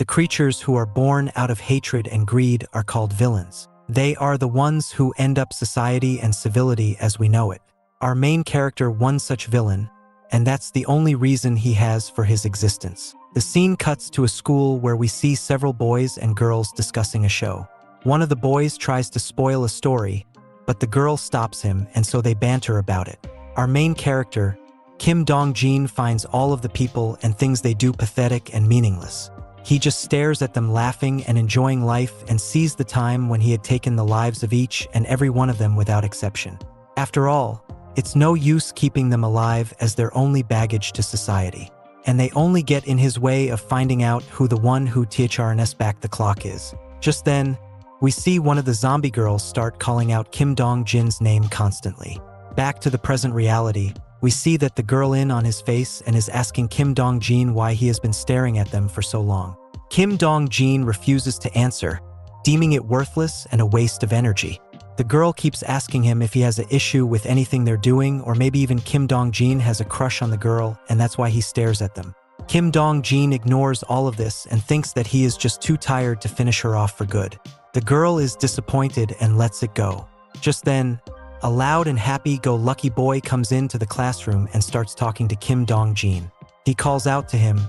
The creatures who are born out of hatred and greed are called villains. They are the ones who end up society and civility as we know it. Our main character one such villain, and that's the only reason he has for his existence. The scene cuts to a school where we see several boys and girls discussing a show. One of the boys tries to spoil a story, but the girl stops him, and so they banter about it. Our main character, Kim Dong-jin, finds all of the people and things they do pathetic and meaningless. He just stares at them laughing and enjoying life and sees the time when he had taken the lives of each and every one of them without exception. After all, it's no use keeping them alive as they're only baggage to society. And they only get in his way of finding out who the one who THRNS back the clock is. Just then, we see one of the zombie girls start calling out Kim Dong-jin's name constantly. Back to the present reality, we see that the girl in on his face and is asking Kim Dong-jin why he has been staring at them for so long. Kim Dong-jin refuses to answer, deeming it worthless and a waste of energy. The girl keeps asking him if he has an issue with anything they're doing, or maybe even Kim Dong-jin has a crush on the girl and that's why he stares at them. Kim Dong-jin ignores all of this and thinks that he is just too tired to finish her off for good. The girl is disappointed and lets it go. Just then, a loud and happy-go-lucky boy comes into the classroom and starts talking to Kim Dong-jin. He calls out to him,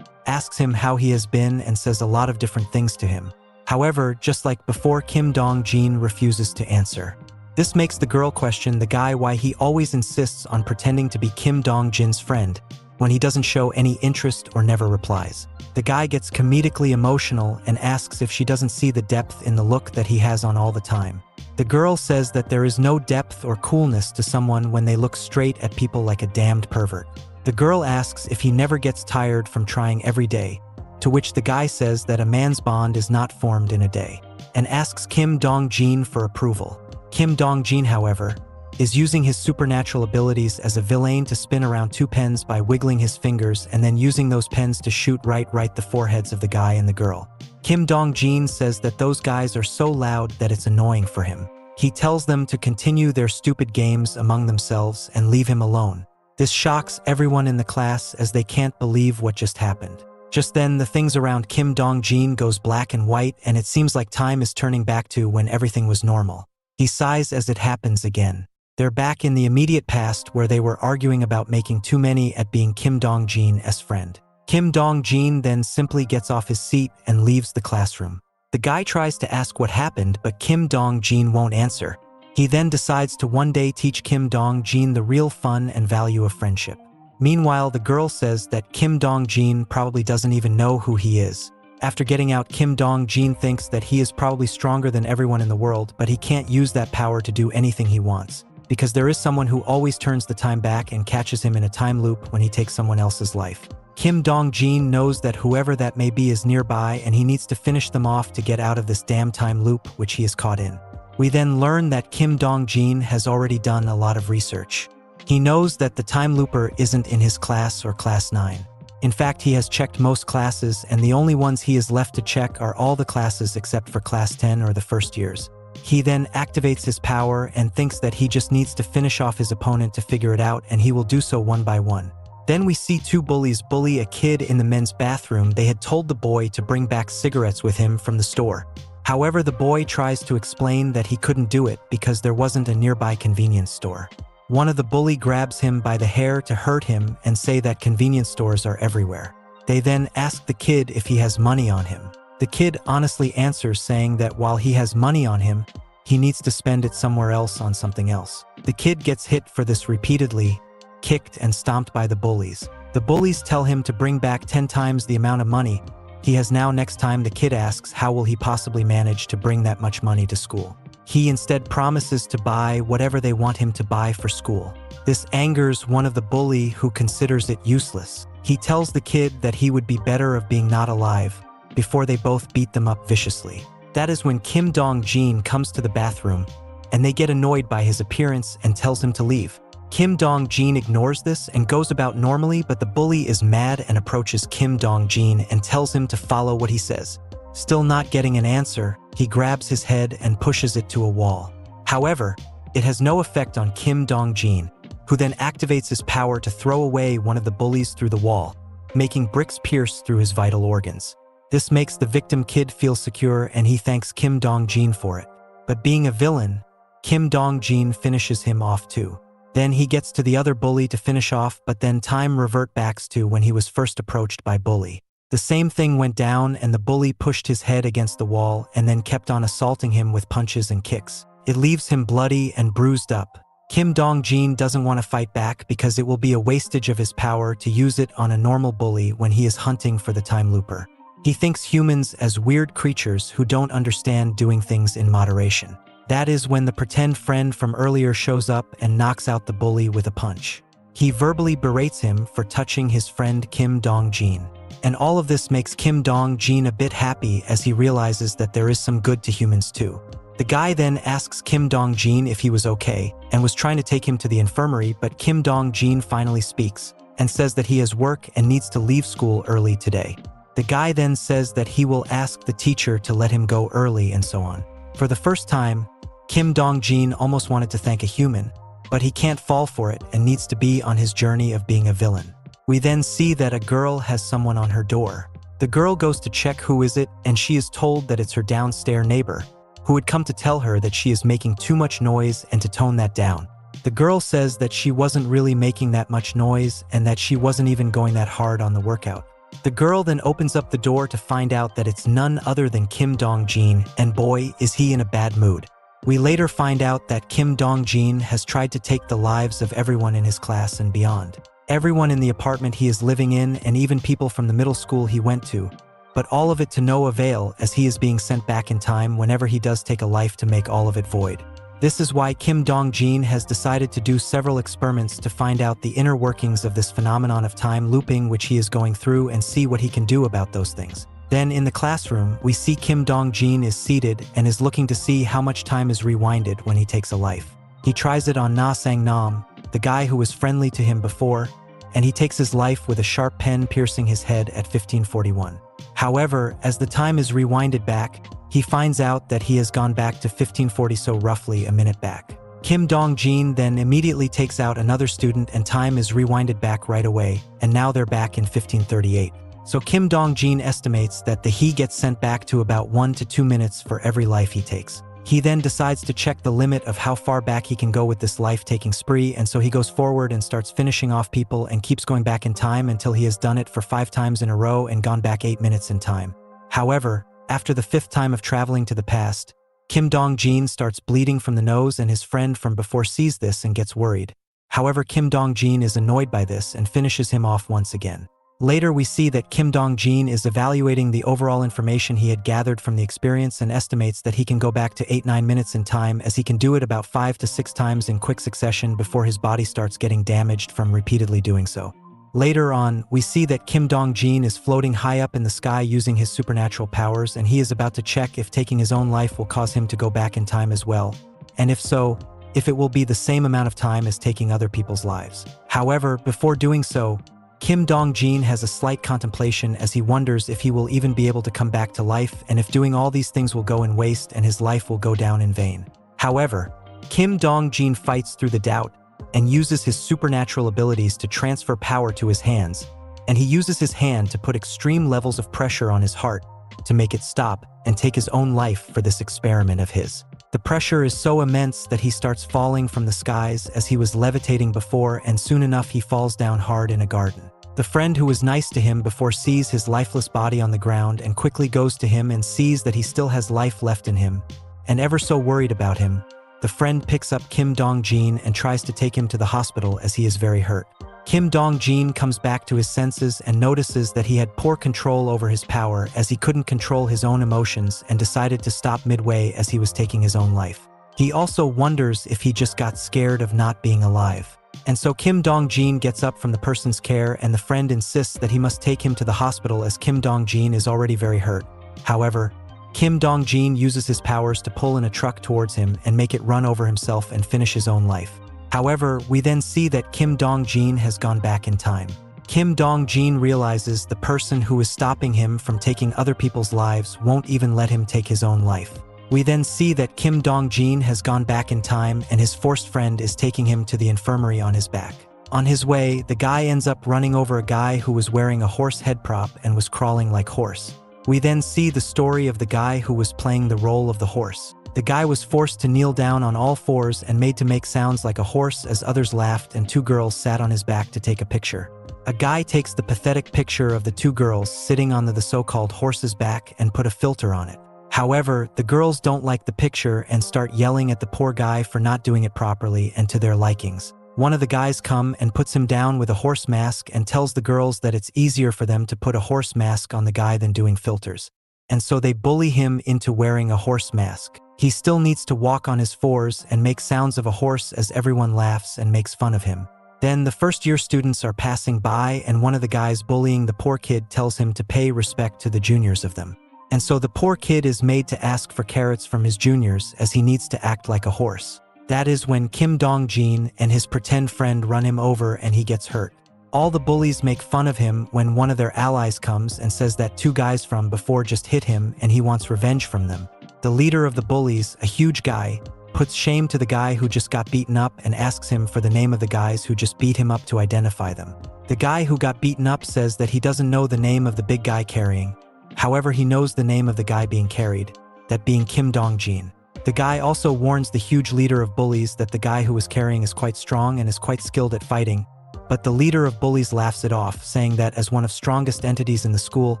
asks him how he has been, and says a lot of different things to him. However, just like before, Kim Dong-jin refuses to answer. This makes the girl question the guy why he always insists on pretending to be Kim Dong-jin's friend when he doesn't show any interest or never replies. The guy gets comedically emotional and asks if she doesn't see the depth in the look that he has on all the time. The girl says that there is no depth or coolness to someone when they look straight at people like a damned pervert. The girl asks if he never gets tired from trying every day, to which the guy says that a man's bond is not formed in a day, and asks Kim Dong-jin for approval. Kim Dong-jin, however, is using his supernatural abilities as a villain to spin around two pens by wiggling his fingers and then using those pens to shoot right the foreheads of the guy and the girl. Kim Dong-jin says that those guys are so loud that it's annoying for him. He tells them to continue their stupid games among themselves and leave him alone. This shocks everyone in the class as they can't believe what just happened. Just then, the things around Kim Dong-jin goes black and white, and it seems like time is turning back to when everything was normal. He sighs as it happens again. They're back in the immediate past where they were arguing about making too many at being Kim Dong-jin's friend. Kim Dong-jin then simply gets off his seat and leaves the classroom. The guy tries to ask what happened, but Kim Dong-jin won't answer. He then decides to one day teach Kim Dong-jin the real fun and value of friendship. Meanwhile, the girl says that Kim Dong-jin probably doesn't even know who he is. After getting out, Kim Dong-jin thinks that he is probably stronger than everyone in the world, but he can't use that power to do anything he wants, because there is someone who always turns the time back and catches him in a time loop when he takes someone else's life. Kim Dong-jin knows that whoever that may be is nearby, and he needs to finish them off to get out of this damn time loop which he is caught in. We then learn that Kim Dong-jin has already done a lot of research. He knows that the time looper isn't in his class or class 9. In fact, he has checked most classes, and the only ones he is left to check are all the classes except for class 10 or the first years. He then activates his power and thinks that he just needs to finish off his opponent to figure it out, and he will do so one by one. Then we see two bullies bully a kid in the men's bathroom. They had told the boy to bring back cigarettes with him from the store. However, the boy tries to explain that he couldn't do it because there wasn't a nearby convenience store. One of the bully grabs him by the hair to hurt him and say that convenience stores are everywhere. They then ask the kid if he has money on him. The kid honestly answers, saying that while he has money on him, he needs to spend it somewhere else on something else. The kid gets hit for this repeatedly, kicked and stomped by the bullies. The bullies tell him to bring back 10 times the amount of money he has now. Next time, the kid asks how will he possibly manage to bring that much money to school. He instead promises to buy whatever they want him to buy for school. This angers one of the bully, who considers it useless. He tells the kid that he would be better of being not alive, before they both beat them up viciously. That is when Kim Dong-jin comes to the bathroom, and they get annoyed by his appearance and tells him to leave. Kim Dong-jin ignores this and goes about normally, but the bully is mad and approaches Kim Dong-jin and tells him to follow what he says. Still not getting an answer, he grabs his head and pushes it to a wall. However, it has no effect on Kim Dong-jin, who then activates his power to throw away one of the bullies through the wall, making bricks pierce through his vital organs. This makes the victim kid feel secure and he thanks Kim Dong-jin for it. But being a villain, Kim Dong-jin finishes him off too. Then he gets to the other bully to finish off, but then time revert backs to when he was first approached by bully. The same thing went down and the bully pushed his head against the wall and then kept on assaulting him with punches and kicks. It leaves him bloody and bruised up. Kim Dong-jin doesn't want to fight back because it will be a wastage of his power to use it on a normal bully when he is hunting for the time looper. He thinks humans as weird creatures who don't understand doing things in moderation. That is when the pretend friend from earlier shows up and knocks out the bully with a punch. He verbally berates him for touching his friend Kim Dong-jin. And all of this makes Kim Dong-jin a bit happy as he realizes that there is some good to humans too. The guy then asks Kim Dong-jin if he was okay and was trying to take him to the infirmary, but Kim Dong-jin finally speaks and says that he has work and needs to leave school early today. The guy then says that he will ask the teacher to let him go early and so on. For the first time, Kim Dong-jin almost wanted to thank a human, but he can't fall for it and needs to be on his journey of being a villain. We then see that a girl has someone on her door. The girl goes to check who is it, and she is told that it's her downstairs neighbor, who had come to tell her that she is making too much noise and to tone that down. The girl says that she wasn't really making that much noise and that she wasn't even going that hard on the workout. The girl then opens up the door to find out that it's none other than Kim Dong-jin, and boy, is he in a bad mood. We later find out that Kim Dong-jin has tried to take the lives of everyone in his class and beyond. Everyone in the apartment he is living in and even people from the middle school he went to. But all of it to no avail as he is being sent back in time whenever he does take a life to make all of it void. This is why Kim Dong-jin has decided to do several experiments to find out the inner workings of this phenomenon of time looping which he is going through and see what he can do about those things. Then in the classroom, we see Kim Dong-jin is seated and is looking to see how much time is rewinded when he takes a life. He tries it on Na Sang-nam, the guy who was friendly to him before, and he takes his life with a sharp pen piercing his head at 1541. However, as the time is rewinded back, he finds out that he has gone back to 1540, so roughly a minute back. Kim Dong-jin then immediately takes out another student and time is rewinded back right away, and now they're back in 1538. So Kim Dong-jin estimates that he gets sent back to about 1 to 2 minutes for every life he takes. He then decides to check the limit of how far back he can go with this life-taking spree, and so he goes forward and starts finishing off people and keeps going back in time until he has done it for 5 times in a row and gone back 8 minutes in time. However, after the 5th time of traveling to the past, Kim Dong-jin starts bleeding from the nose and his friend from before sees this and gets worried. However, Kim Dong-jin is annoyed by this and finishes him off once again. Later we see that Kim Dong-jin is evaluating the overall information he had gathered from the experience and estimates that he can go back to 8-9 minutes in time as he can do it about 5 to 6 times in quick succession before his body starts getting damaged from repeatedly doing so. Later on, we see that Kim Dong-jin is floating high up in the sky using his supernatural powers, and he is about to check if taking his own life will cause him to go back in time as well, and if so, if it will be the same amount of time as taking other people's lives. However, before doing so, Kim Dong-jin has a slight contemplation as he wonders if he will even be able to come back to life and if doing all these things will go in waste and his life will go down in vain. However, Kim Dong-jin fights through the doubt and uses his supernatural abilities to transfer power to his hands, and he uses his hand to put extreme levels of pressure on his heart to make it stop and take his own life for this experiment of his. The pressure is so immense that he starts falling from the skies as he was levitating before, and soon enough he falls down hard in a garden. The friend who was nice to him before sees his lifeless body on the ground and quickly goes to him and sees that he still has life left in him, and ever so worried about him, the friend picks up Kim Dong-jin and tries to take him to the hospital as he is very hurt. Kim Dong-jin comes back to his senses and notices that he had poor control over his power as he couldn't control his own emotions and decided to stop midway as he was taking his own life. He also wonders if he just got scared of not being alive. And so Kim Dong-jin gets up from the person's care and the friend insists that he must take him to the hospital as Kim Dong-jin is already very hurt. However, Kim Dong-jin uses his powers to pull in a truck towards him and make it run over himself and finish his own life. However, we then see that Kim Dong-jin has gone back in time. Kim Dong-jin realizes the person who is stopping him from taking other people's lives won't even let him take his own life. We then see that Kim Dong-jin has gone back in time and his forced friend is taking him to the infirmary on his back. On his way, the guy ends up running over a guy who was wearing a horse head prop and was crawling like horse. We then see the story of the guy who was playing the role of the horse. The guy was forced to kneel down on all fours and made to make sounds like a horse as others laughed, and two girls sat on his back to take a picture. A guy takes the pathetic picture of the two girls sitting on the so-called horse's back and put a filter on it. However, the girls don't like the picture and start yelling at the poor guy for not doing it properly and to their likings. One of the guys come and puts him down with a horse mask and tells the girls that it's easier for them to put a horse mask on the guy than doing filters. And so they bully him into wearing a horse mask. He still needs to walk on his fours and make sounds of a horse as everyone laughs and makes fun of him. Then the first-year students are passing by, and one of the guys bullying the poor kid tells him to pay respect to the juniors of them. And so the poor kid is made to ask for carrots from his juniors as he needs to act like a horse. That is when Kim Dong-jin and his pretend friend run him over and he gets hurt. All the bullies make fun of him when one of their allies comes and says that two guys from before just hit him and he wants revenge from them. The leader of the bullies, a huge guy, puts shame to the guy who just got beaten up and asks him for the name of the guys who just beat him up to identify them. The guy who got beaten up says that he doesn't know the name of the big guy carrying. However, he knows the name of the guy being carried, that being Kim Dong-jin. The guy also warns the huge leader of bullies that the guy who is carrying is quite strong and is quite skilled at fighting, but the leader of bullies laughs it off, saying that as one of strongest entities in the school,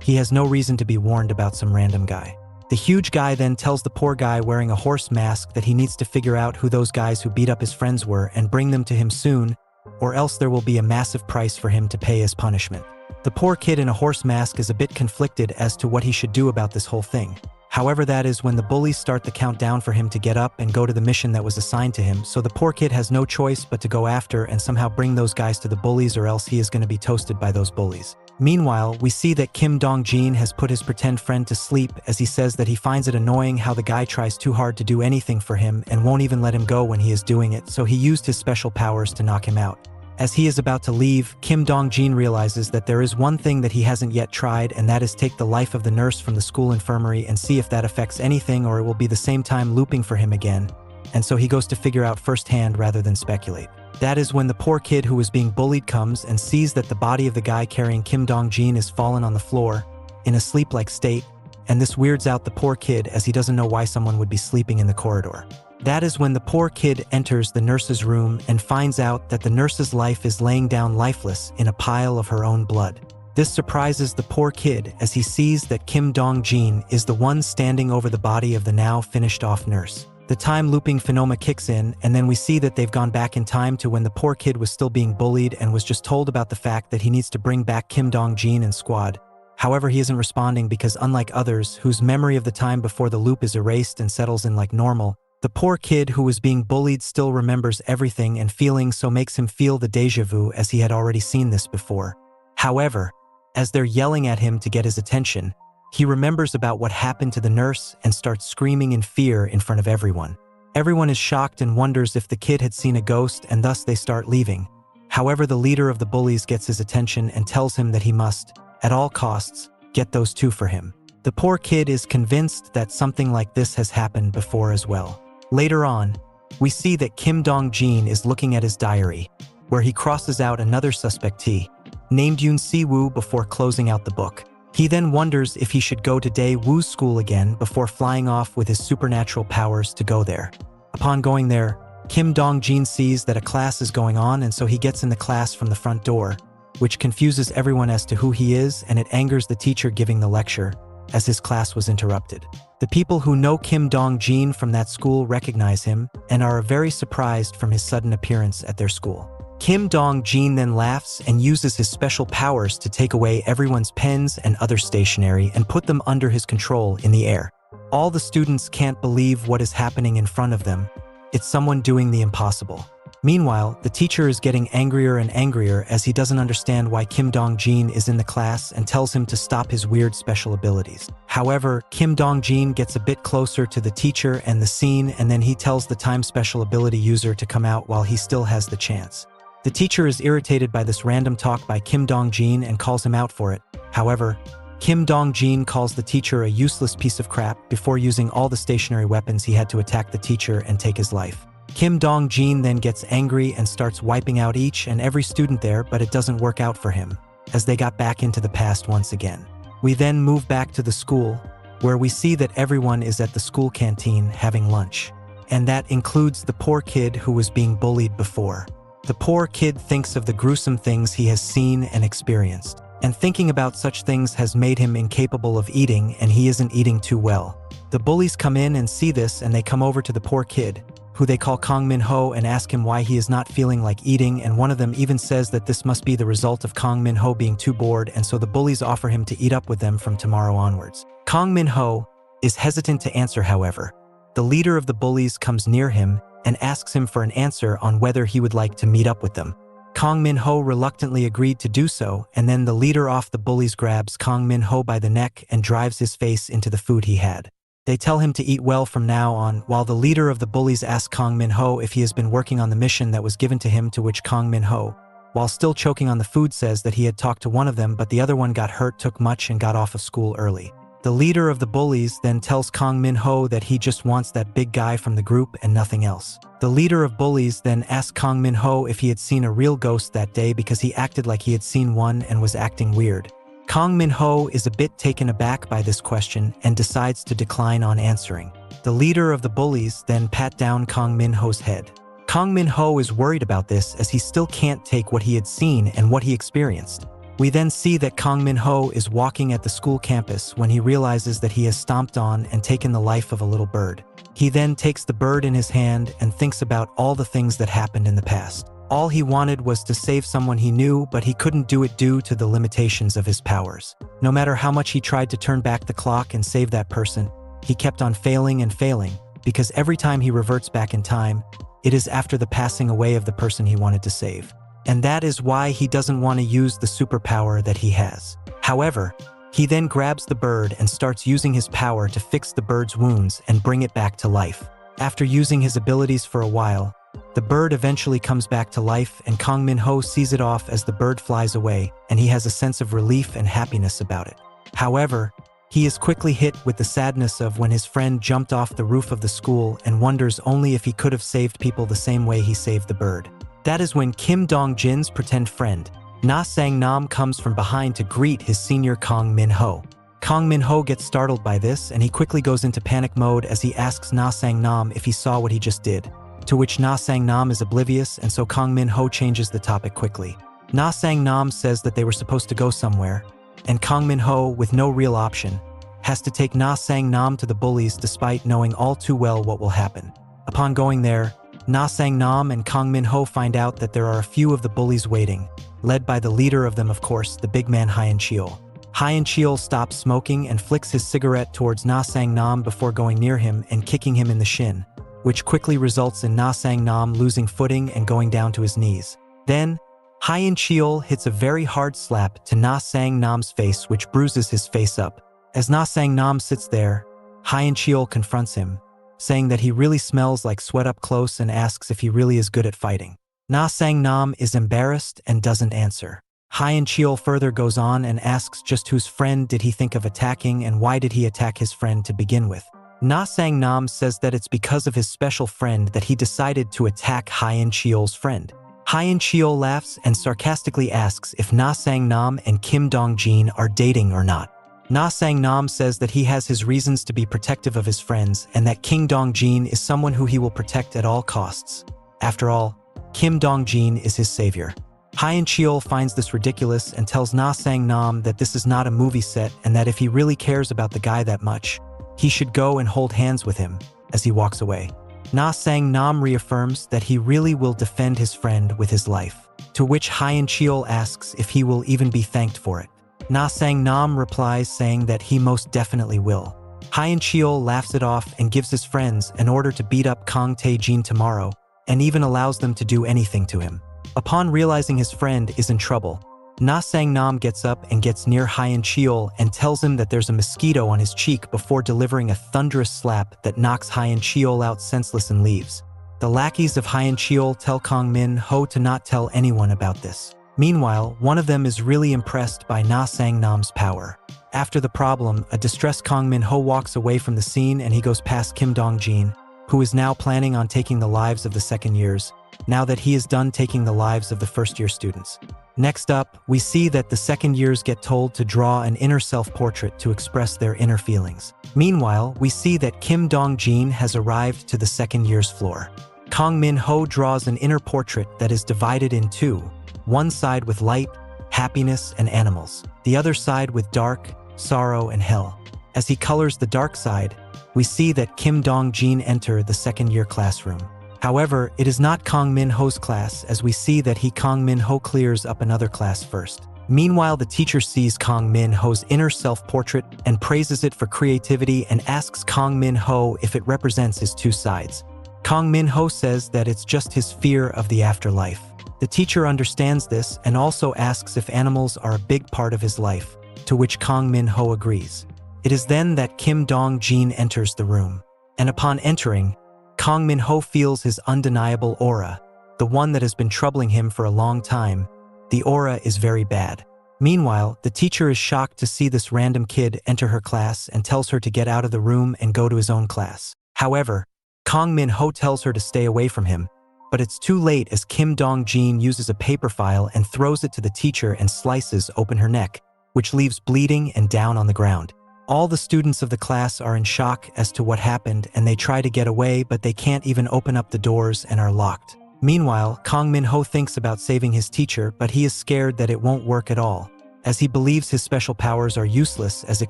he has no reason to be warned about some random guy. The huge guy then tells the poor guy wearing a horse mask that he needs to figure out who those guys who beat up his friends were and bring them to him soon, or else there will be a massive price for him to pay as punishment. The poor kid in a horse mask is a bit conflicted as to what he should do about this whole thing. However, that is when the bullies start the countdown for him to get up and go to the mission that was assigned to him, so the poor kid has no choice but to go after and somehow bring those guys to the bullies, or else he is going to be toasted by those bullies. Meanwhile, we see that Kim Dong-jin has put his pretend friend to sleep as he says that he finds it annoying how the guy tries too hard to do anything for him and won't even let him go when he is doing it, so he used his special powers to knock him out. As he is about to leave, Kim Dong-jin realizes that there is one thing that he hasn't yet tried, and that is take the life of the nurse from the school infirmary and see if that affects anything, or it will be the same time looping for him again. And so he goes to figure out firsthand rather than speculate. That is when the poor kid who was being bullied comes and sees that the body of the guy carrying Kim Dong-jin is fallen on the floor, in a sleep-like state, and this weirds out the poor kid as he doesn't know why someone would be sleeping in the corridor. That is when the poor kid enters the nurse's room and finds out that the nurse's life is laying down lifeless in a pile of her own blood. This surprises the poor kid as he sees that Kim Dong-jin is the one standing over the body of the now finished-off nurse. The time-looping phenomena kicks in, and then we see that they've gone back in time to when the poor kid was still being bullied and was just told about the fact that he needs to bring back Kim Dong-jin and squad. However, he isn't responding because unlike others, whose memory of the time before the loop is erased and settles in like normal, the poor kid who was being bullied still remembers everything and feeling, so makes him feel the déjà vu as he had already seen this before. However, as they're yelling at him to get his attention, he remembers about what happened to the nurse and starts screaming in fear in front of everyone. Everyone is shocked and wonders if the kid had seen a ghost, and thus they start leaving. However, the leader of the bullies gets his attention and tells him that he must, at all costs, get those two for him. The poor kid is convinced that something like this has happened before as well. Later on, we see that Kim Dong-jin is looking at his diary, where he crosses out another suspectee, named Yoon Si-woo, before closing out the book. He then wonders if he should go to Dae-woo's school again before flying off with his supernatural powers to go there. Upon going there, Kim Dong-jin sees that a class is going on, and so he gets in the class from the front door, which confuses everyone as to who he is, and it angers the teacher giving the lecture, as his class was interrupted. The people who know Kim Dong-jin from that school recognize him and are very surprised from his sudden appearance at their school. Kim Dong-jin then laughs and uses his special powers to take away everyone's pens and other stationery and put them under his control in the air. All the students can't believe what is happening in front of them. It's someone doing the impossible. Meanwhile, the teacher is getting angrier and angrier as he doesn't understand why Kim Dong-jin is in the class and tells him to stop his weird special abilities. However, Kim Dong-jin gets a bit closer to the teacher and the scene, and then he tells the time special ability user to come out while he still has the chance. The teacher is irritated by this random talk by Kim Dong-jin and calls him out for it. However, Kim Dong-jin calls the teacher a useless piece of crap before using all the stationary weapons he had to attack the teacher and take his life. Kim Dong-jin then gets angry and starts wiping out each and every student there, but it doesn't work out for him, as they got back into the past once again. We then move back to the school, where we see that everyone is at the school canteen having lunch. And that includes the poor kid who was being bullied before. The poor kid thinks of the gruesome things he has seen and experienced. And thinking about such things has made him incapable of eating, and he isn't eating too well. The bullies come in and see this, and they come over to the poor kid, who they call Kang Min-ho, and ask him why he is not feeling like eating, and one of them even says that this must be the result of Kang Min-ho being too bored, and so the bullies offer him to eat up with them from tomorrow onwards. Kang Min-ho is hesitant to answer, however. The leader of the bullies comes near him and asks him for an answer on whether he would like to meet up with them. Kang Min-ho reluctantly agreed to do so, and then the leader of the bullies grabs Kang Min-ho by the neck and drives his face into the food he had. They tell him to eat well from now on, while the leader of the bullies asks Kang Min-ho if he has been working on the mission that was given to him, to which Kang Min-ho, while still choking on the food, says that he had talked to one of them, but the other one got hurt, took much, and got off of school early. The leader of the bullies then tells Kang Min-ho that he just wants that big guy from the group and nothing else. The leader of bullies then asks Kang Min-ho if he had seen a real ghost that day, because he acted like he had seen one and was acting weird. Kang Min-ho is a bit taken aback by this question and decides to decline on answering. The leader of the bullies then pat down Kang Min-ho's head. Kang Min-ho is worried about this, as he still can't take what he had seen and what he experienced. We then see that Kang Min-ho is walking at the school campus when he realizes that he has stomped on and taken the life of a little bird. He then takes the bird in his hand and thinks about all the things that happened in the past. All he wanted was to save someone he knew, but he couldn't do it due to the limitations of his powers. No matter how much he tried to turn back the clock and save that person, he kept on failing and failing, because every time he reverts back in time, it is after the passing away of the person he wanted to save. And that is why he doesn't want to use the superpower that he has. However, he then grabs the bird and starts using his power to fix the bird's wounds and bring it back to life. After using his abilities for a while, the bird eventually comes back to life, and Kang Min-ho sees it off as the bird flies away, and he has a sense of relief and happiness about it. However, he is quickly hit with the sadness of when his friend jumped off the roof of the school and wonders only if he could have saved people the same way he saved the bird. That is when Kim Dong-jin's pretend friend, Na Sang-nam, comes from behind to greet his senior Kang Min-ho. Kang Min-ho gets startled by this, and he quickly goes into panic mode as he asks Na Sang-nam if he saw what he just did, to which Na Sang-nam is oblivious, and so Kang Min-ho changes the topic quickly. Na Sang-nam says that they were supposed to go somewhere, and Kang Min-ho, with no real option, has to take Na Sang-nam to the bullies despite knowing all too well what will happen. Upon going there, Na Sang-nam and Kang Min-ho find out that there are a few of the bullies waiting, led by the leader of them, of course, the big man Hyeon Cheol. Hyeon Cheol stops smoking and flicks his cigarette towards Na Sang-nam before going near him and kicking him in the shin, which quickly results in Na Sang-nam losing footing and going down to his knees. Then, Hyeon Cheol hits a very hard slap to Na Sang-nam's face, which bruises his face up. As Na Sang-nam sits there, Hyeon Cheol confronts him, saying that he really smells like sweat up close, and asks if he really is good at fighting. Na Sang-nam is embarrassed and doesn't answer. Hyeon Cheol further goes on and asks just whose friend did he think of attacking and why did he attack his friend to begin with. Na Sang-nam says that it's because of his special friend that he decided to attack Hyeon Cheol's friend. Hyeon Cheol laughs and sarcastically asks if Na Sang-nam and Kim Dong-jin are dating or not. Na Sang-nam says that he has his reasons to be protective of his friends and that Kim Dong-jin is someone who he will protect at all costs. After all, Kim Dong-jin is his savior. Hyeon Cheol finds this ridiculous and tells Na Sang-nam that this is not a movie set and that if he really cares about the guy that much, he should go and hold hands with him as he walks away. Na Sang-nam reaffirms that he really will defend his friend with his life, to which Hyeon Cheol asks if he will even be thanked for it. Na Sang-nam replies saying that he most definitely will. Hyeon Cheol laughs it off and gives his friends an order to beat up Kang Tae-jin tomorrow, and even allows them to do anything to him. Upon realizing his friend is in trouble, Na Sang-nam gets up and gets near Hyeon Cheol and tells him that there's a mosquito on his cheek before delivering a thunderous slap that knocks Hyeon Cheol out senseless and leaves. The lackeys of Hyeon Cheol tell Kang Min-ho to not tell anyone about this. Meanwhile, one of them is really impressed by Na Sang-nam's power. After the problem, a distressed Kang Min-ho walks away from the scene and he goes past Kim Dong-jin, who is now planning on taking the lives of the second years, now that he is done taking the lives of the first-year students. Next up, we see that the second years get told to draw an inner self-portrait to express their inner feelings. Meanwhile, we see that Kim Dong-jin has arrived to the second year's floor. Kang Min-ho draws an inner portrait that is divided in two, one side with light, happiness, and animals, the other side with dark, sorrow, and hell. As he colors the dark side, we see that Kim Dong-jin enter the second-year classroom. However, it is not Kang Min-ho's class, as we see that Kang Min-ho clears up another class first. Meanwhile, the teacher sees Kang Min-ho's inner self-portrait and praises it for creativity and asks Kang Min-ho if it represents his two sides. Kang Min-ho says that it's just his fear of the afterlife. The teacher understands this and also asks if animals are a big part of his life, to which Kang Min-ho agrees. It is then that Kim Dong-jin enters the room. And upon entering, Kang Min-ho feels his undeniable aura, the one that has been troubling him for a long time. The aura is very bad. Meanwhile, the teacher is shocked to see this random kid enter her class and tells her to get out of the room and go to his own class. However, Kang Min-ho tells her to stay away from him, but it's too late as Kim Dong-jin uses a paper file and throws it to the teacher and slices open her neck, which leaves bleeding and down on the ground. All the students of the class are in shock as to what happened and they try to get away, but they can't even open up the doors and are locked. Meanwhile, Kang Min-ho thinks about saving his teacher, but he is scared that it won't work at all, as he believes his special powers are useless as it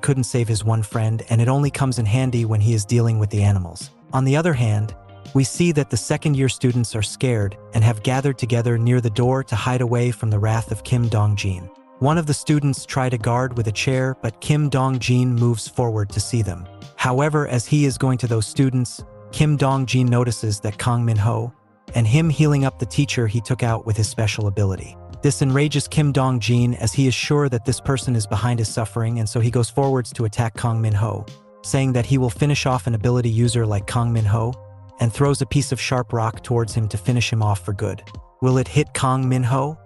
couldn't save his one friend and it only comes in handy when he is dealing with the animals. On the other hand, we see that the second-year students are scared and have gathered together near the door to hide away from the wrath of Kim Dong-jin. One of the students try to guard with a chair, but Kim Dong-jin moves forward to see them. However, as he is going to those students, Kim Dong-jin notices that Kang Min-ho and him healing up the teacher he took out with his special ability. This enrages Kim Dong-jin as he is sure that this person is behind his suffering, and so he goes forwards to attack Kang Min-ho, saying that he will finish off an ability user like Kang Min-ho and throws a piece of sharp rock towards him to finish him off for good. Will it hit Kang Min-ho?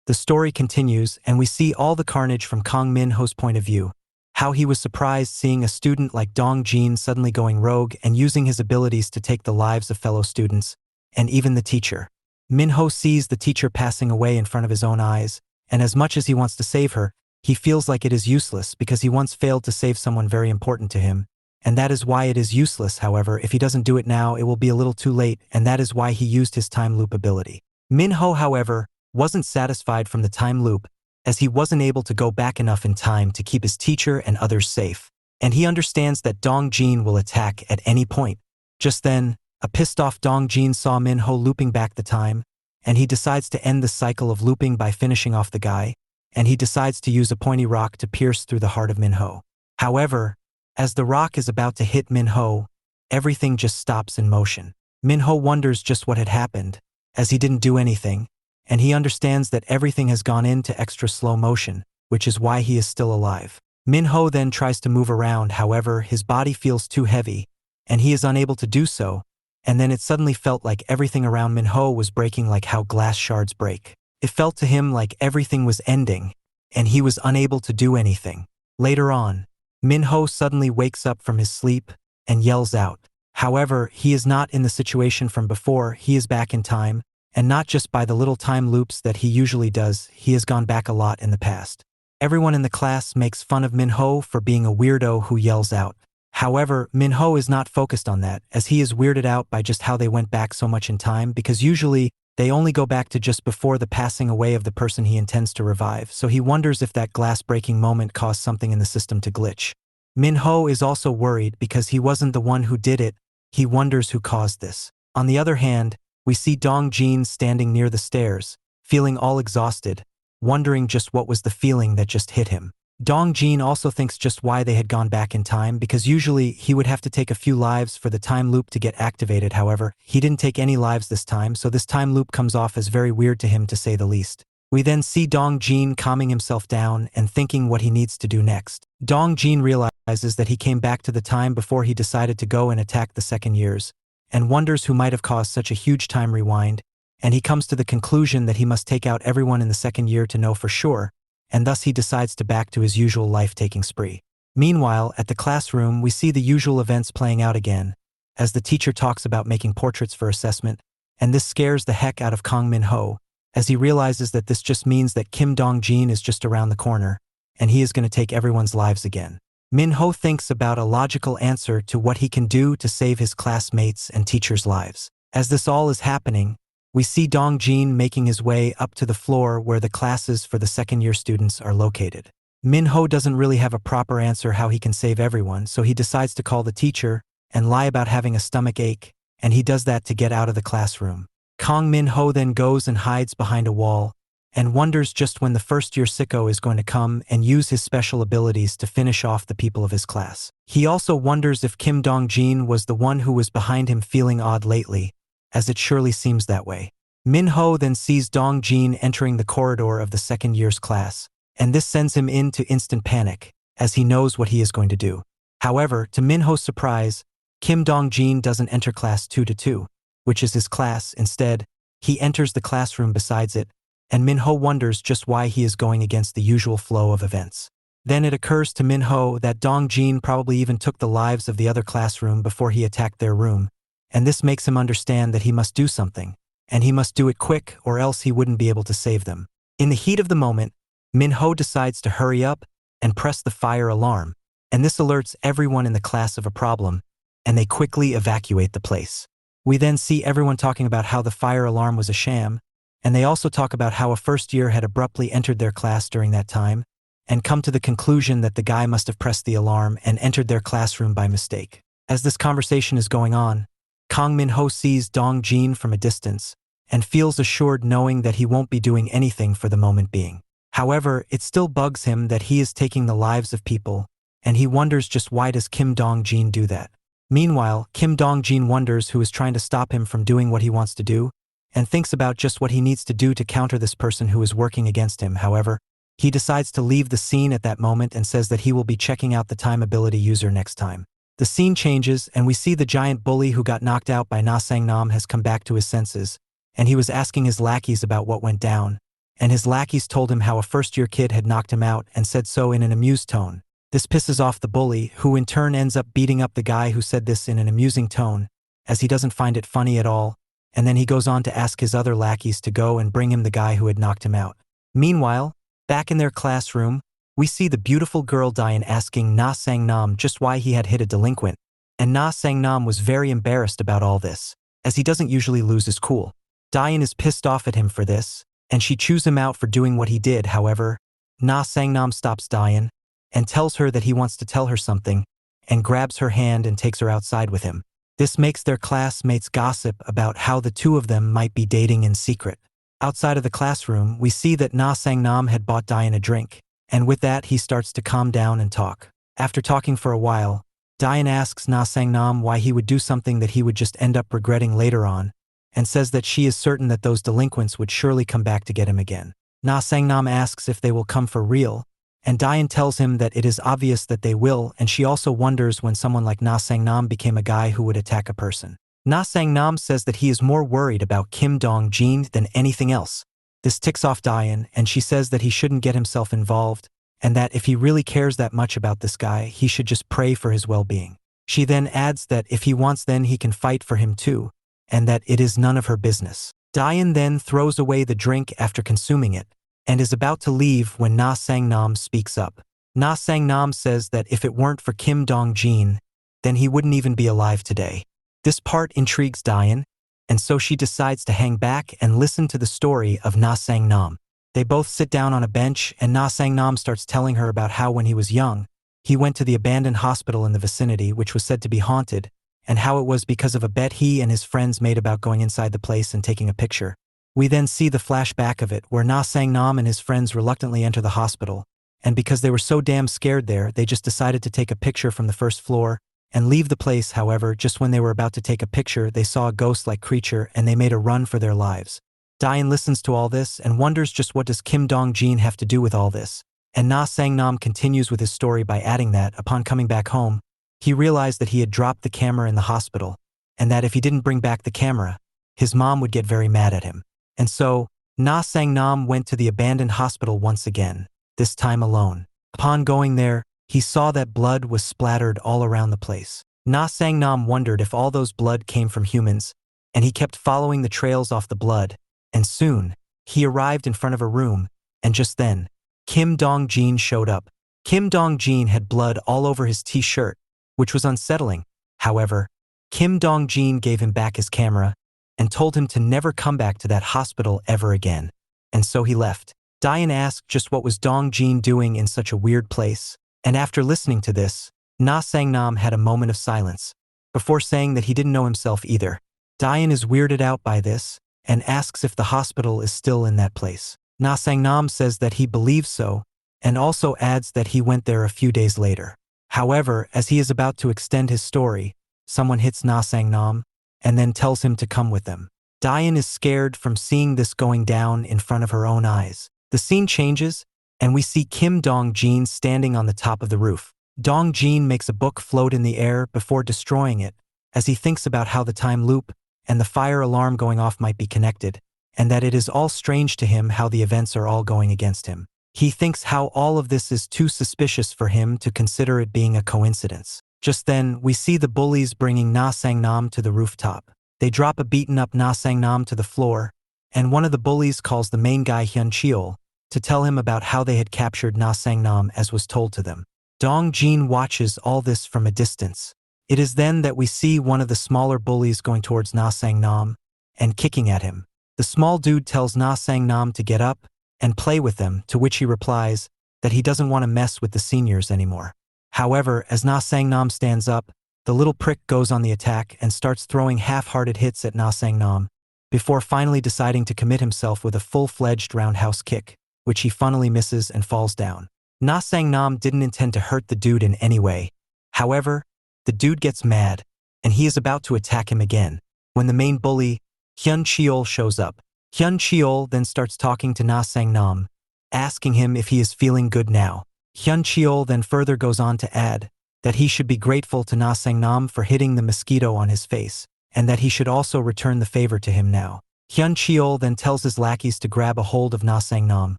The story continues, and we see all the carnage from Kang Min-ho's point of view, how he was surprised seeing a student like Dong-jin suddenly going rogue and using his abilities to take the lives of fellow students, and even the teacher. Min-ho sees the teacher passing away in front of his own eyes, and as much as he wants to save her, he feels like it is useless because he once failed to save someone very important to him, and that is why it is useless. However, if he doesn't do it now, it will be a little too late, and that is why he used his time loop ability. Min-ho, however, wasn't satisfied from the time loop, as he wasn't able to go back enough in time to keep his teacher and others safe, and he understands that Dong-jin will attack at any point. Just then, a pissed-off Dong-jin saw Min-ho looping back the time, and he decides to end the cycle of looping by finishing off the guy, and he decides to use a pointy rock to pierce through the heart of Min-ho. However, as the rock is about to hit Min-ho, everything just stops in motion. Min-ho wonders just what had happened, as he didn't do anything, and he understands that everything has gone into extra slow motion, which is why he is still alive. Min-ho then tries to move around, however, his body feels too heavy, and he is unable to do so, and then it suddenly felt like everything around Min-ho was breaking like how glass shards break. It felt to him like everything was ending, and he was unable to do anything. Later on, Min-ho suddenly wakes up from his sleep and yells out. However, he is not in the situation from before, he is back in time, and not just by the little time loops that he usually does, he has gone back a lot in the past. Everyone in the class makes fun of Min-ho for being a weirdo who yells out. However, Min-ho is not focused on that, as he is weirded out by just how they went back so much in time, because usually, they only go back to just before the passing away of the person he intends to revive, so he wonders if that glass-breaking moment caused something in the system to glitch. Min-ho is also worried because he wasn't the one who did it, he wonders who caused this. On the other hand, we see Dong-jin standing near the stairs, feeling all exhausted, wondering just what was the feeling that just hit him. Dong-jin also thinks just why they had gone back in time, because usually he would have to take a few lives for the time loop to get activated. However, he didn't take any lives this time, so this time loop comes off as very weird to him, to say the least. We then see Dong-jin calming himself down and thinking what he needs to do next. Dong-jin realizes that he came back to the time before he decided to go and attack the second years, and wonders who might have caused such a huge time rewind, and he comes to the conclusion that he must take out everyone in the second year to know for sure, and thus he decides to back to his usual life-taking spree. Meanwhile, at the classroom, we see the usual events playing out again, as the teacher talks about making portraits for assessment, and this scares the heck out of Kang Min-ho, as he realizes that this just means that Kim Dong-jin is just around the corner, and he is going to take everyone's lives again. Min-ho thinks about a logical answer to what he can do to save his classmates and teachers' lives. As this all is happening, we see Dong-jin making his way up to the floor where the classes for the second-year students are located. Min-ho doesn't really have a proper answer how he can save everyone, so he decides to call the teacher and lie about having a stomach ache, and he does that to get out of the classroom. Kang Min-ho then goes and hides behind a wall and wonders just when the first-year sicko is going to come and use his special abilities to finish off the people of his class. He also wonders if Kim Dong-jin was the one who was behind him feeling odd lately, as it surely seems that way. Min-ho then sees Dong-jin entering the corridor of the second year's class, and this sends him into instant panic, as he knows what he is going to do. However, to Min-ho's surprise, Kim Dong-jin doesn't enter class 2-2, which is his class. Instead, he enters the classroom besides it, and Min-ho wonders just why he is going against the usual flow of events. Then it occurs to Min-ho that Dong-jin probably even took the lives of the other classroom before he attacked their room, and this makes him understand that he must do something, and he must do it quick or else he wouldn't be able to save them. In the heat of the moment, Min-ho decides to hurry up and press the fire alarm, and this alerts everyone in the class of a problem, and they quickly evacuate the place. We then see everyone talking about how the fire alarm was a sham, and they also talk about how a first year had abruptly entered their class during that time, and come to the conclusion that the guy must have pressed the alarm and entered their classroom by mistake. As this conversation is going on, Kang Min-ho sees Dong-jin from a distance, and feels assured knowing that he won't be doing anything for the moment being. However, it still bugs him that he is taking the lives of people, and he wonders just why does Kim Dong-jin do that. Meanwhile, Kim Dong-jin wonders who is trying to stop him from doing what he wants to do, and thinks about just what he needs to do to counter this person who is working against him. However, he decides to leave the scene at that moment and says that he will be checking out the time ability user next time. The scene changes, and we see the giant bully who got knocked out by Na Sang-nam has come back to his senses, and he was asking his lackeys about what went down, and his lackeys told him how a first-year kid had knocked him out and said so in an amused tone. This pisses off the bully, who in turn ends up beating up the guy who said this in an amusing tone, as he doesn't find it funny at all, and then he goes on to ask his other lackeys to go and bring him the guy who had knocked him out. Meanwhile, back in their classroom, we see the beautiful girl Diane asking Na Sang-nam just why he had hit a delinquent, and Na Sang-nam was very embarrassed about all this, as he doesn't usually lose his cool. Diane is pissed off at him for this, and she chews him out for doing what he did. However, Na Sang-nam stops Diane, and tells her that he wants to tell her something, and grabs her hand and takes her outside with him. This makes their classmates gossip about how the two of them might be dating in secret. Outside of the classroom, we see that Na Sang-nam had bought Diane a drink, and with that he starts to calm down and talk. After talking for a while, Diane asks Na Sang-nam why he would do something that he would just end up regretting later on, and says that she is certain that those delinquents would surely come back to get him again. Na Sang-nam asks if they will come for real, and Diane tells him that it is obvious that they will, and she also wonders when someone like Na Sang-nam became a guy who would attack a person. Na Sang-nam says that he is more worried about Kim Dong-jin than anything else. This ticks off Diane, and she says that he shouldn't get himself involved, and that if he really cares that much about this guy, he should just pray for his well-being. She then adds that if he wants, then he can fight for him too, and that it is none of her business. Diane then throws away the drink after consuming it, and is about to leave when Na Sang-nam speaks up. Na Sang-nam says that if it weren't for Kim Dong-jin, then he wouldn't even be alive today. This part intrigues Diane, and so she decides to hang back and listen to the story of Na Sang-nam. They both sit down on a bench, and Na Sang-nam starts telling her about how when he was young, he went to the abandoned hospital in the vicinity which was said to be haunted, and how it was because of a bet he and his friends made about going inside the place and taking a picture. We then see the flashback of it where Na Sang-nam and his friends reluctantly enter the hospital, and because they were so damn scared there, they just decided to take a picture from the first floor and leave the place. However, just when they were about to take a picture, they saw a ghost-like creature and they made a run for their lives. Diane listens to all this and wonders just what does Kim Dong-jin have to do with all this, and Na Sang-nam continues with his story by adding that, upon coming back home, he realized that he had dropped the camera in the hospital, and that if he didn't bring back the camera, his mom would get very mad at him. And so, Na Sang-nam went to the abandoned hospital once again, this time alone. Upon going there, he saw that blood was splattered all around the place. Na Sang-nam wondered if all those blood came from humans, and he kept following the trails off the blood, and soon, He arrived in front of a room, and just then, Kim Dong-jin showed up. Kim Dong-jin had blood all over his t-shirt, which was unsettling. However, Kim Dong-jin gave him back his camera and told him to never come back to that hospital ever again. And so he left. Diane asked just what was Dong-jin doing in such a weird place, and after listening to this, Na Sang-nam had a moment of silence, before saying that he didn't know himself either. Diane is weirded out by this, and asks if the hospital is still in that place. Na Sang-nam says that he believes so, and also adds that he went there a few days later. However, as he is about to extend his story, someone hits Na Sang-nam, and then tells him to come with them. Diane is scared from seeing this going down in front of her own eyes. The scene changes, and we see Kim Dong-jin standing on the top of the roof. Dong-jin makes a book float in the air before destroying it, as he thinks about how the time loop and the fire alarm going off might be connected, and that it is all strange to him how the events are all going against him. He thinks how all of this is too suspicious for him to consider it being a coincidence. Just then, we see the bullies bringing Na Sang-nam to the rooftop. They drop a beaten-up Na Sang-nam to the floor, and one of the bullies calls the main guy Hyun-cheol to tell him about how they had captured Na Sang-nam as was told to them. Dong-jin watches all this from a distance. It is then that we see one of the smaller bullies going towards Na Sang-nam and kicking at him. The small dude tells Na Sang-nam to get up and play with them, to which he replies that he doesn't want to mess with the seniors anymore. However, as Na Sang-nam stands up, the little prick goes on the attack and starts throwing half-hearted hits at Na Sang-nam, before finally deciding to commit himself with a full-fledged roundhouse kick, which he funnily misses and falls down. Na Sang-nam didn't intend to hurt the dude in any way. However, the dude gets mad, and he is about to attack him again, when the main bully, Hyun-cheol, shows up. Hyun-cheol then starts talking to Na Sang-nam, asking him if he is feeling good now. Hyun-cheol then further goes on to add that he should be grateful to Na Sang-nam for hitting the mosquito on his face, and that he should also return the favor to him now. Hyun-cheol then tells his lackeys to grab a hold of Na Sang-nam,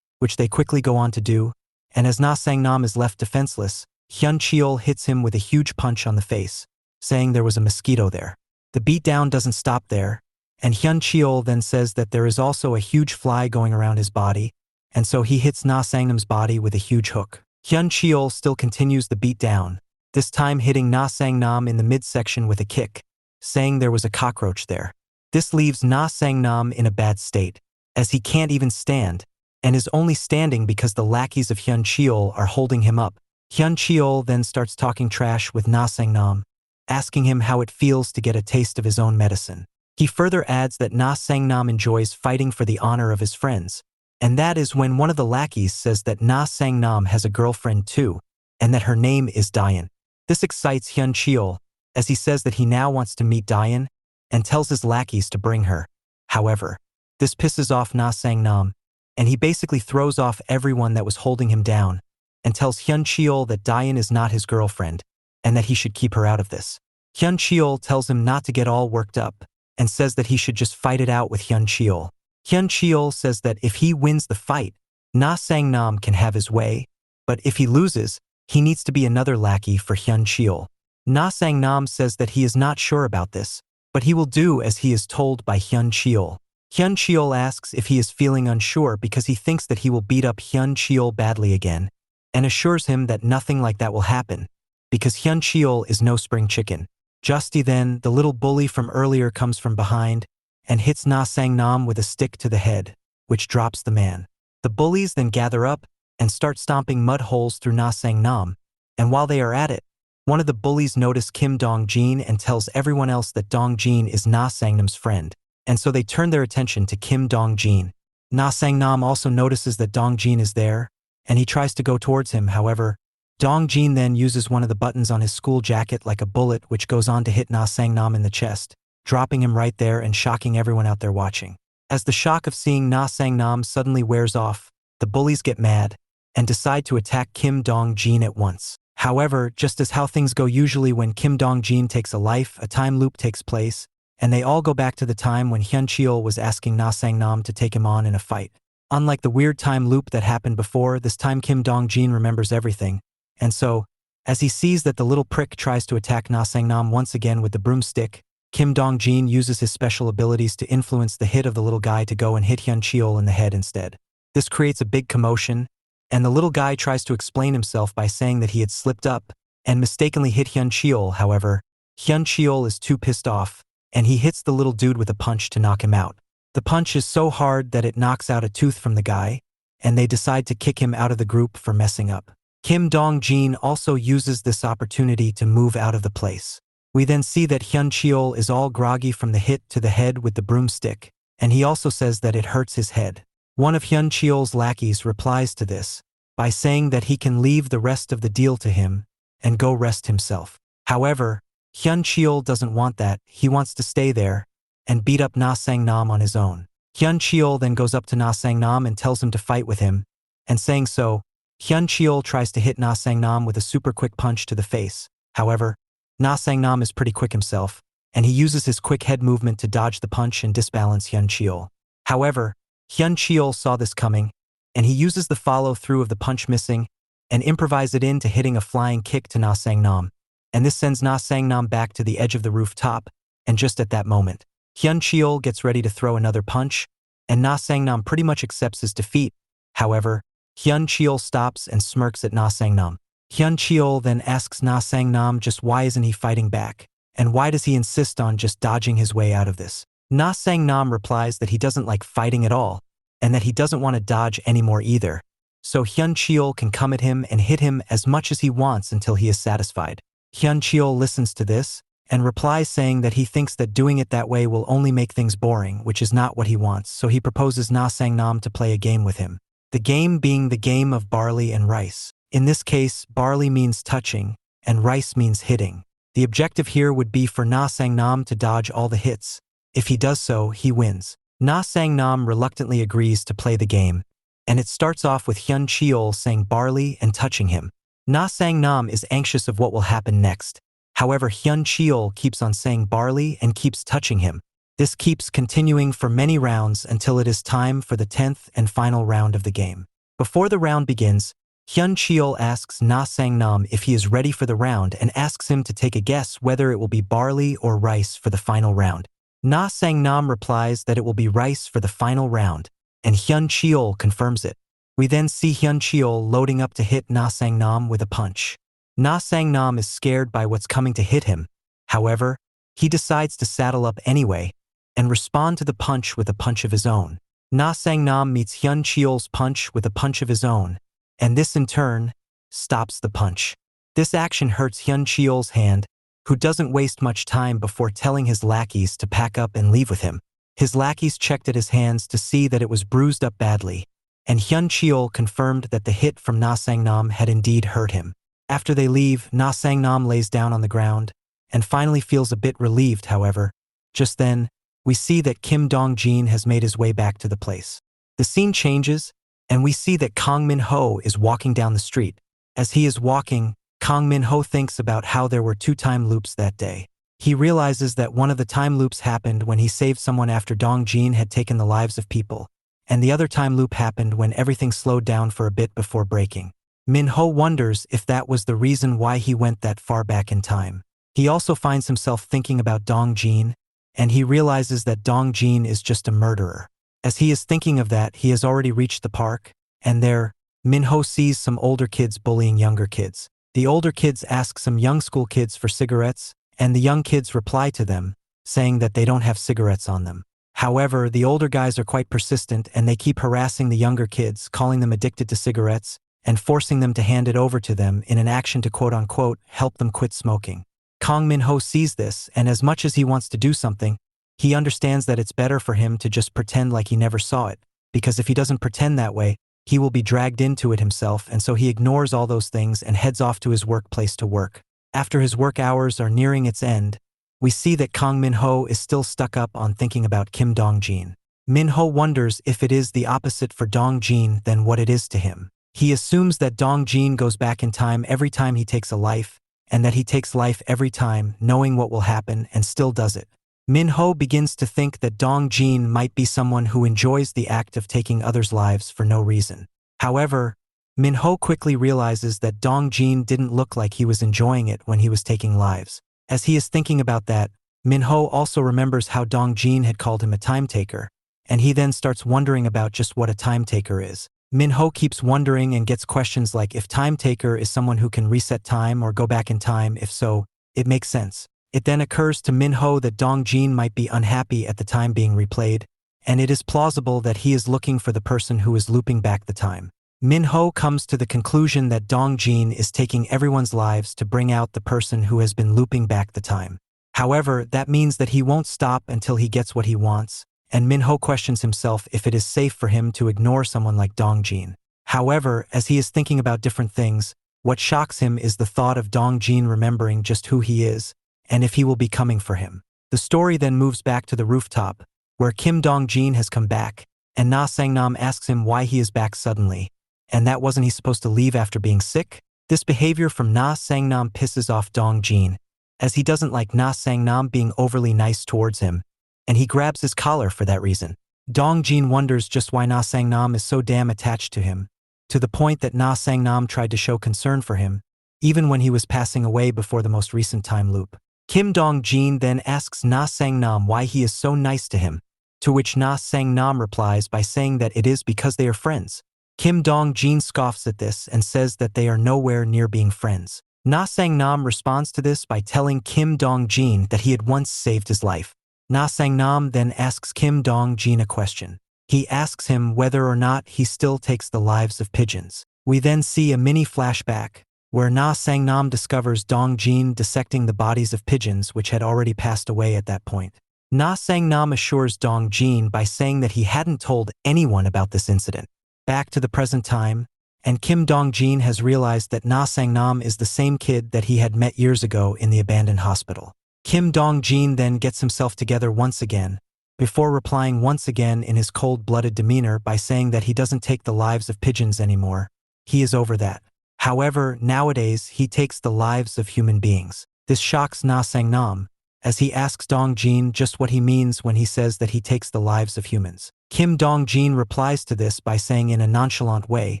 which they quickly go on to do, and as Na Sang-nam is left defenseless, Hyun-cheol hits him with a huge punch on the face, saying there was a mosquito there. The beatdown doesn't stop there, and Hyun-cheol then says that there is also a huge fly going around his body, and so he hits Na Sang-nam's body with a huge hook. Hyun-cheol still continues the beatdown, this time hitting Na Sang-nam in the midsection with a kick, saying there was a cockroach there. This leaves Na Sang-nam in a bad state, as he can't even stand, and is only standing because the lackeys of Hyun-cheol are holding him up. Hyun-cheol then starts talking trash with Na Sang-nam, asking him how it feels to get a taste of his own medicine. He further adds that Na Sang-nam enjoys fighting for the honor of his friends, and that is when one of the lackeys says that Na Sang-nam has a girlfriend too, and that her name is Diane. This excites Hyun-cheol, as he says that he now wants to meet Diane, and tells his lackeys to bring her. However, this pisses off Na Sang-nam, and he basically throws off everyone that was holding him down, and tells Hyun-cheol that Diane is not his girlfriend, and that he should keep her out of this. Hyun-cheol tells him not to get all worked up, and says that he should just fight it out with Hyun-cheol. Hyun-cheol says that if he wins the fight, Na Sang-nam can have his way, but if he loses, he needs to be another lackey for Hyun-cheol. Na Sang-nam says that he is not sure about this, but he will do as he is told by Hyun-cheol. Hyun-cheol asks if he is feeling unsure because he thinks that he will beat up Hyun-cheol badly again, and assures him that nothing like that will happen, because Hyun-cheol is no spring chicken. Justy then, the little bully from earlier, comes from behind and hits Na Sang-nam with a stick to the head, which drops the man. The bullies then gather up and start stomping mud holes through Na Sang-nam, and while they are at it, one of the bullies notices Kim Dong-jin and tells everyone else that Dong-jin is Na Sang-nam's friend, and so they turn their attention to Kim Dong-jin. Na Sang-nam also notices that Dong-jin is there, and he tries to go towards him. However, Dong-jin then uses one of the buttons on his school jacket like a bullet, which goes on to hit Na Sang-nam in the chest, dropping him right there and shocking everyone out there watching. As the shock of seeing Na Sang-nam suddenly wears off, the bullies get mad and decide to attack Kim Dong-jin at once. However, just as how things go usually when Kim Dong-jin takes a life, a time loop takes place, and they all go back to the time when Hyun-cheol was asking Na Sang-nam to take him on in a fight. Unlike the weird time loop that happened before, this time Kim Dong-jin remembers everything, and so, as he sees that the little prick tries to attack Na Sang-nam once again with the broomstick, Kim Dong-jin uses his special abilities to influence the hit of the little guy to go and hit Hyun Cheol in the head instead. This creates a big commotion, and the little guy tries to explain himself by saying that he had slipped up and mistakenly hit Hyun Cheol. However, Hyun Cheol is too pissed off, and he hits the little dude with a punch to knock him out. The punch is so hard that it knocks out a tooth from the guy, and they decide to kick him out of the group for messing up. Kim Dong-jin also uses this opportunity to move out of the place. We then see that Hyun Cheol is all groggy from the hit to the head with the broomstick, and he also says that it hurts his head. One of Hyun Cheol's lackeys replies to this by saying that he can leave the rest of the deal to him and go rest himself. However, Hyun Cheol doesn't want that. He wants to stay there and beat up Na Sang-nam on his own. Hyun Cheol then goes up to Na Sang-nam and tells him to fight with him, and saying so, Hyun Cheol tries to hit Na Sang-nam with a super quick punch to the face. However, Na Sang-nam is pretty quick himself, and he uses his quick head movement to dodge the punch and disbalance Hyun Cheol. However, Hyun Cheol saw this coming, and he uses the follow-through of the punch missing and improvises it into hitting a flying kick to Na Sang-nam, and this sends Na Sang-nam back to the edge of the rooftop, and just at that moment, Hyun Cheol gets ready to throw another punch, and Na Sang-nam pretty much accepts his defeat. However, Hyun Cheol stops and smirks at Na Sang-nam. Hyun Cheol then asks Na Sang-nam just why isn't he fighting back, and why does he insist on just dodging his way out of this. Na Sang-nam replies that he doesn't like fighting at all, and that he doesn't want to dodge anymore either, so Hyun Cheol can come at him and hit him as much as he wants until he is satisfied. Hyun Cheol listens to this, and replies saying that he thinks that doing it that way will only make things boring, which is not what he wants, so he proposes Na Sang-nam to play a game with him. The game being the game of barley and rice. In this case, barley means touching, and rice means hitting. The objective here would be for Na Sang-nam to dodge all the hits. If he does so, he wins. Na Sang-nam reluctantly agrees to play the game, and it starts off with Hyun Cheol saying barley and touching him. Na Sang-nam is anxious of what will happen next. However, Hyun Cheol keeps on saying barley and keeps touching him. This keeps continuing for many rounds until it is time for the 10th and final round of the game. Before the round begins, Hyun Cheol asks Na Sang-nam if he is ready for the round and asks him to take a guess whether it will be barley or rice for the final round. Na Sang-nam replies that it will be rice for the final round, and Hyun Cheol confirms it. We then see Hyun Cheol loading up to hit Na Sang-nam with a punch. Na Sang-nam is scared by what's coming to hit him. However, he decides to saddle up anyway and respond to the punch with a punch of his own. Na Sang-nam meets Hyun Cheol's punch with a punch of his own, and this in turn stops the punch. This action hurts Hyun Cheol's hand, who doesn't waste much time before telling his lackeys to pack up and leave with him. His lackeys checked at his hands to see that it was bruised up badly, and Hyun Cheol confirmed that the hit from Na Sang-nam had indeed hurt him. After they leave, Na Sang-nam lays down on the ground and finally feels a bit relieved. However, just then, we see that Kim Dong-jin has made his way back to the place. The scene changes, and we see that Kang Min-ho is walking down the street. As he is walking, Kang Min-ho thinks about how there were 2 time loops that day. He realizes that one of the time loops happened when he saved someone after Dong-jin had taken the lives of people, and the other time loop happened when everything slowed down for a bit before breaking. Min-ho wonders if that was the reason why he went that far back in time. He also finds himself thinking about Dong-jin, and he realizes that Dong-jin is just a murderer. As he is thinking of that, he has already reached the park, and there, Min-ho sees some older kids bullying younger kids. The older kids ask some young school kids for cigarettes, and the young kids reply to them, saying that they don't have cigarettes on them. However, the older guys are quite persistent, and they keep harassing the younger kids, calling them addicted to cigarettes, and forcing them to hand it over to them in an action to quote-unquote help them quit smoking. Kang Min-ho sees this, and as much as he wants to do something, he understands that it's better for him to just pretend like he never saw it, because if he doesn't pretend that way, he will be dragged into it himself, and so he ignores all those things and heads off to his workplace to work. After his work hours are nearing its end, we see that Kang Min-ho is still stuck up on thinking about Kim Dong-jin. Min-ho wonders if it is the opposite for Dong-jin than what it is to him. He assumes that Dong-jin goes back in time every time he takes a life, and that he takes life every time, knowing what will happen, and still does it. Min-ho begins to think that Dong-jin might be someone who enjoys the act of taking others' lives for no reason. However, Min-ho quickly realizes that Dong-jin didn't look like he was enjoying it when he was taking lives. As he is thinking about that, Minho also remembers how Dongjin had called him a time taker, and he then starts wondering about just what a time taker is. Minho keeps wondering and gets questions like if time taker is someone who can reset time or go back in time. If so, it makes sense. It then occurs to Minho that Dongjin might be unhappy at the time being replayed, and it is plausible that he is looking for the person who is looping back the time. Minho comes to the conclusion that Dongjin is taking everyone's lives to bring out the person who has been looping back the time. However, that means that he won't stop until he gets what he wants, and Minho questions himself if it is safe for him to ignore someone like Dongjin. However, as he is thinking about different things, what shocks him is the thought of Dongjin remembering just who he is, and if he will be coming for him. The story then moves back to the rooftop, where Kim Dongjin has come back, and Na Sangnam asks him why he is back suddenly, and that wasn't he supposed to leave after being sick? This behavior from Na Sangnam pisses off Dongjin, as he doesn't like Na Sangnam being overly nice towards him, and he grabs his collar for that reason. Dongjin wonders just why Na Sangnam is so damn attached to him, to the point that Na Sangnam tried to show concern for him, even when he was passing away before the most recent time loop. Kim Dongjin then asks Na Sangnam why he is so nice to him, to which Na Sangnam replies by saying that it is because they are friends. Kim Dongjin scoffs at this and says that they are nowhere near being friends. Na Sangnam responds to this by telling Kim Dongjin that he had once saved his life. Na Sangnam then asks Kim Dongjin a question. He asks him whether or not he still takes the lives of pigeons. We then see a mini flashback, where Na Sangnam discovers Dongjin dissecting the bodies of pigeons which had already passed away at that point. Na Sangnam assures Dongjin by saying that he hadn't told anyone about this incident. Back to the present time, and Kim Dongjin has realized that Na Sangnam is the same kid that he had met years ago in the abandoned hospital. Kim Dongjin then gets himself together once again, before replying once again in his cold-blooded demeanor by saying that he doesn't take the lives of pigeons anymore. He is over that. However, nowadays he takes the lives of human beings. This shocks Na Sangnam, as he asks Dongjin just what he means when he says that he takes the lives of humans. Kim Dongjin replies to this by saying in a nonchalant way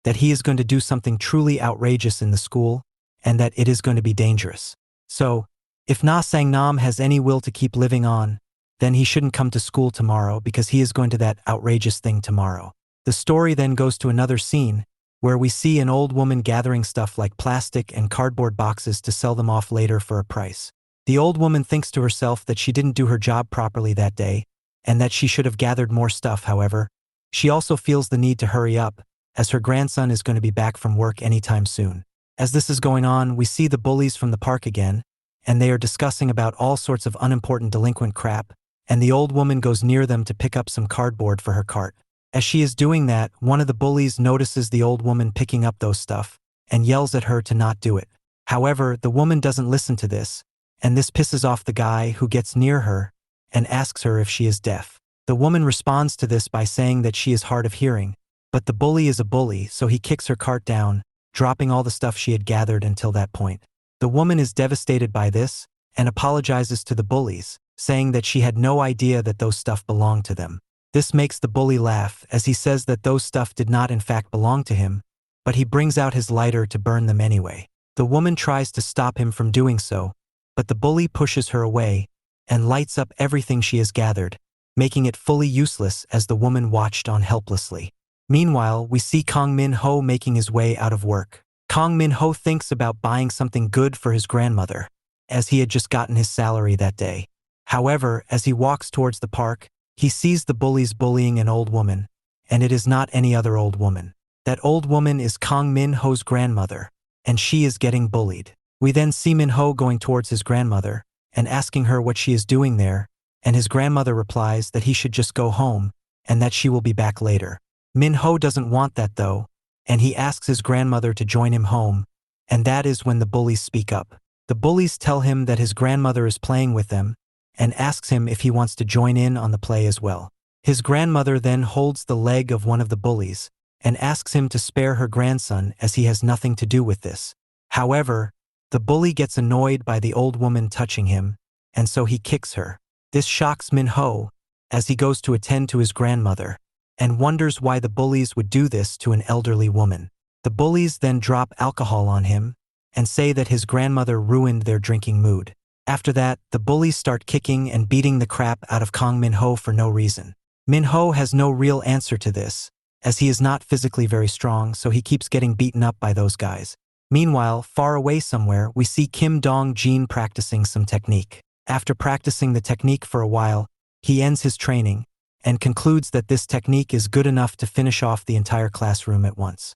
that he is going to do something truly outrageous in the school, and that it is going to be dangerous. So, if Na Sangnam has any will to keep living on, then he shouldn't come to school tomorrow because he is going to that outrageous thing tomorrow. The story then goes to another scene, where we see an old woman gathering stuff like plastic and cardboard boxes to sell them off later for a price. The old woman thinks to herself that she didn't do her job properly that day, and that she should have gathered more stuff. However, she also feels the need to hurry up, as her grandson is going to be back from work anytime soon. As this is going on, we see the bullies from the park again, and they are discussing about all sorts of unimportant delinquent crap, and the old woman goes near them to pick up some cardboard for her cart. As she is doing that, one of the bullies notices the old woman picking up those stuff, and yells at her to not do it. However, the woman doesn't listen to this, and this pisses off the guy who gets near her and asks her if she is deaf. The woman responds to this by saying that she is hard of hearing, but the bully is a bully, so he kicks her cart down, dropping all the stuff she had gathered until that point. The woman is devastated by this and apologizes to the bullies, saying that she had no idea that those stuff belonged to them. This makes the bully laugh as he says that those stuff did not in fact belong to him, but he brings out his lighter to burn them anyway. The woman tries to stop him from doing so, but the bully pushes her away and lights up everything she has gathered, making it fully useless as the woman watched on helplessly. Meanwhile, we see Kang Min-ho making his way out of work. Kang Min-ho thinks about buying something good for his grandmother, as he had just gotten his salary that day. However, as he walks towards the park, he sees the bullies bullying an old woman, and it is not any other old woman. That old woman is Kang Min-ho's grandmother, and she is getting bullied. We then see Min-ho going towards his grandmother and asking her what she is doing there, and his grandmother replies that he should just go home and that she will be back later. Min-ho doesn't want that though, and he asks his grandmother to join him home, and that is when the bullies speak up. The bullies tell him that his grandmother is playing with them and asks him if he wants to join in on the play as well. His grandmother then holds the leg of one of the bullies and asks him to spare her grandson as he has nothing to do with this. However, the bully gets annoyed by the old woman touching him, and so he kicks her. This shocks Min-ho as he goes to attend to his grandmother and wonders why the bullies would do this to an elderly woman. The bullies then drop alcohol on him and say that his grandmother ruined their drinking mood. After that, the bullies start kicking and beating the crap out of Kang Min-ho for no reason. Min-ho has no real answer to this, as he is not physically very strong, so he keeps getting beaten up by those guys. Meanwhile, far away somewhere, we see Kim Dong-jin practicing some technique. After practicing the technique for a while, he ends his training and concludes that this technique is good enough to finish off the entire classroom at once.